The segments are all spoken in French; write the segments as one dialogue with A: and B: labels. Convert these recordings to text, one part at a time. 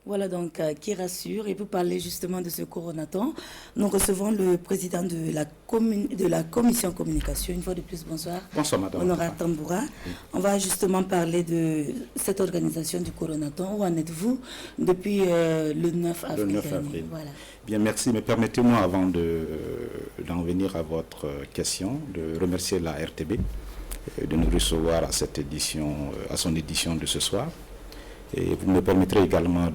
A: Voilà donc qui rassure. Et pour parler justement de ce coronaton, nous recevons le président de la commission communication. Une fois de plus, bonsoir.
B: Bonsoir madame.
A: Honoré Tamboura. Oui. On va justement parler de cette organisation du coronaton. Où en êtes-vous depuis le 9 avril
B: Le 9
A: dernier.
B: avril.
A: Voilà.
B: Bien, merci. Mais permettez-moi avant d'en venir à votre question, de remercier la RTB de nous recevoir à cette édition, à son édition de ce soir. Et vous me permettrez également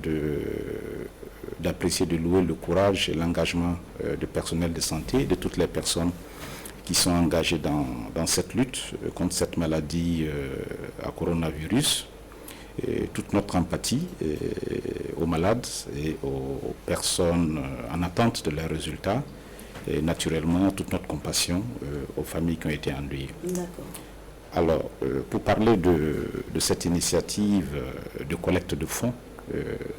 B: d'apprécier, de louer le courage et l'engagement du personnel de santé et de toutes les personnes qui sont engagées dans cette lutte contre cette maladie à coronavirus. Et toute notre empathie aux malades et aux personnes en attente de leurs résultats. Et naturellement, toute notre compassion aux familles qui ont été endeuillées.
A: D'accord.
B: Alors, pour parler de cette initiative de collecte de fonds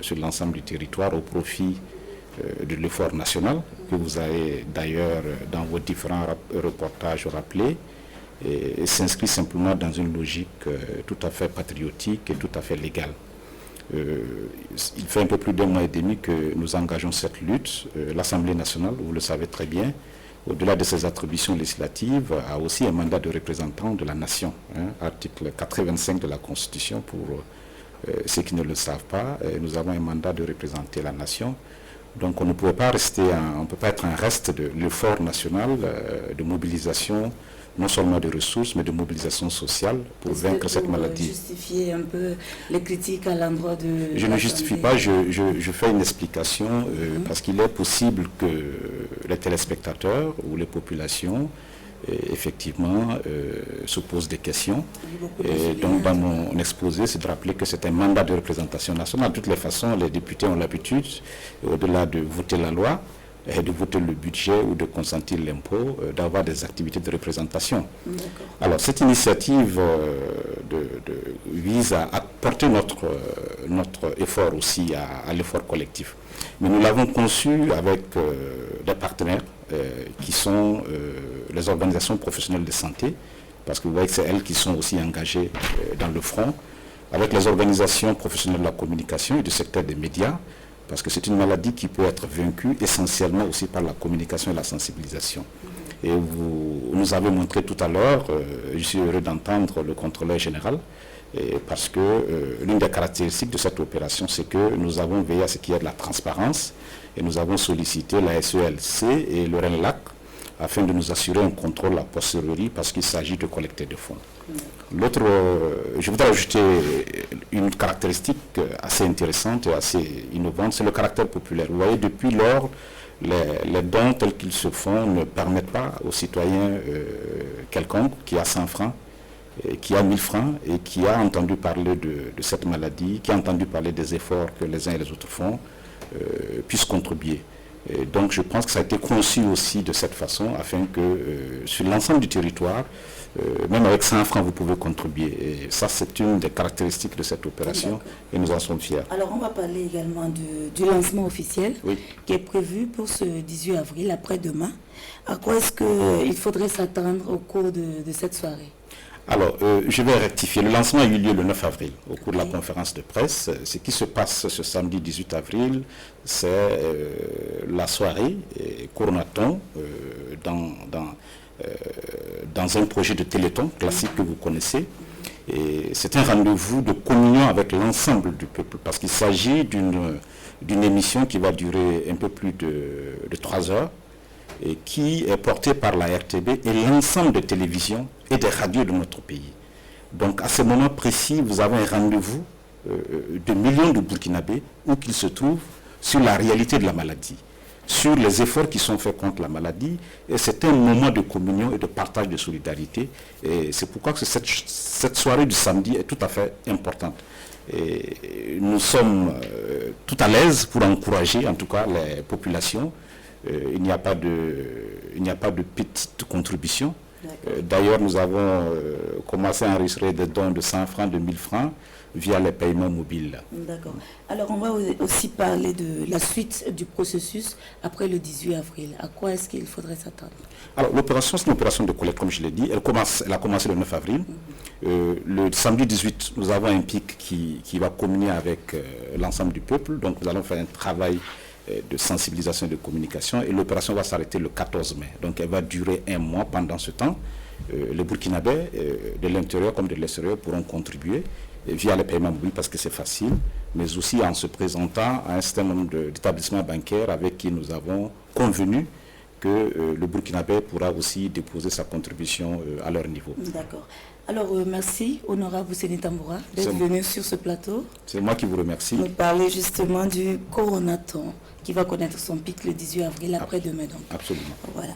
B: sur l'ensemble du territoire au profit de l'effort national, que vous avez d'ailleurs dans vos différents reportages rappelés, et s'inscrit simplement dans une logique tout à fait patriotique et tout à fait légale. Il fait un peu plus d'un mois et demi que nous engageons cette lutte. L'Assemblée nationale, vous le savez très bien, au-delà de ses attributions législatives, a aussi un mandat de représentant de la nation, article 85 de la Constitution pour ceux qui ne le savent pas. Nous avons un mandat de représenter la nation. Donc on ne peut pas être un reste de l'effort national de mobilisation, non seulement de ressources, mais de mobilisation sociale pour vaincre cette maladie.
A: Justifier un peu les critiques à l'endroit de...
B: Je ne justifie pas, je fais une explication parce qu'il est possible que les téléspectateurs ou les populations effectivement se posent des questions. Et donc dans mon exposé, c'est de rappeler que c'est un mandat de représentation nationale. De toutes les façons, les députés ont l'habitude, au-delà de voter la loi, de voter le budget ou de consentir l'impôt, d'avoir des activités de représentation. Alors cette initiative vise à porter notre effort aussi à l'effort collectif. Mais nous l'avons conçu avec des partenaires qui sont les organisations professionnelles de santé, parce que vous voyez que c'est elles qui sont aussi engagées dans le front, avec les organisations professionnelles de la communication et du secteur des médias, parce que c'est une maladie qui peut être vaincue essentiellement aussi par la communication et la sensibilisation. Et vous nous avez montré tout à l'heure, je suis heureux d'entendre le contrôleur général, parce que l'une des caractéristiques de cette opération, c'est que nous avons veillé à ce qu'il y ait de la transparence, et nous avons sollicité la SELC et le RENLAC afin de nous assurer un contrôle a posteriori parce qu'il s'agit de collecter des fonds. L'autre, je voudrais ajouter une caractéristique assez intéressante et assez innovante, c'est le caractère populaire. Vous voyez, depuis lors, les dons tels qu'ils se font ne permettent pas aux citoyens quelconque qui a 100 francs, qui a 1000 francs et qui a entendu parler de cette maladie, qui a entendu parler des efforts que les uns et les autres font, puisse contribuer. Et donc je pense que ça a été conçu aussi de cette façon afin que sur l'ensemble du territoire, même avec 100 francs, vous pouvez contribuer. Et ça, c'est une des caractéristiques de cette opération et nous en sommes fiers.
A: Alors, on va parler également du lancement officiel qui est prévu pour ce 18 avril, après-demain. À quoi est-ce qu'il faudrait s'attendre au cours de cette soirée?
B: Alors, je vais rectifier. Le lancement a eu lieu le 9 avril, au cours de la conférence de presse. Ce qui se passe ce samedi 18 avril, c'est la soirée Coronaton dans un projet de téléthon classique que vous connaissez. Et c'est un rendez-vous de communion avec l'ensemble du peuple, parce qu'il s'agit d'une émission qui va durer un peu plus de 3 heures, et qui est portée par la RTB et l'ensemble des télévisions et des radios de notre pays. Donc à ce moment précis, vous avez un rendez-vous de millions de Burkinabés, où qu'ils se trouvent, sur la réalité de la maladie, sur les efforts qui sont faits contre la maladie. Et c'est un moment de communion et de partage de solidarité. Et c'est pourquoi que cette soirée du samedi est tout à fait importante. Et nous sommes tout à l'aise pour encourager en tout cas les populations. Il n'y a pas de petite contribution. D'ailleurs, nous avons commencé à enregistrer des dons de 100 francs, de 1000 francs, via les paiements mobiles.
A: D'accord. Alors, on va aussi parler de la suite du processus après le 18 avril. À quoi est-ce qu'il faudrait s'attendre?
B: Alors, l'opération, c'est une opération de collecte, comme je l'ai dit. Elle a commencé le 9 avril. Le samedi 18, nous avons un pic qui va communier avec l'ensemble du peuple. Donc, nous allons faire un travail de sensibilisation et de communication. Et l'opération va s'arrêter le 14 mai. Donc, elle va durer un mois. Pendant ce temps, les Burkinabés, de l'intérieur comme de l'extérieur, pourront contribuer via les paiements mobiles parce que c'est facile, mais aussi en se présentant à un certain nombre d'établissements bancaires avec qui nous avons convenu que le Burkinabé pourra aussi déposer sa contribution à leur niveau.
A: D'accord. Alors, merci, honorable Séné Tamboura, d'être venu sur ce plateau.
B: C'est moi qui vous remercie.
A: Nous parler justement du coronaton qui va connaître son pic le 18 avril après-demain.
B: Absolument.
A: Voilà.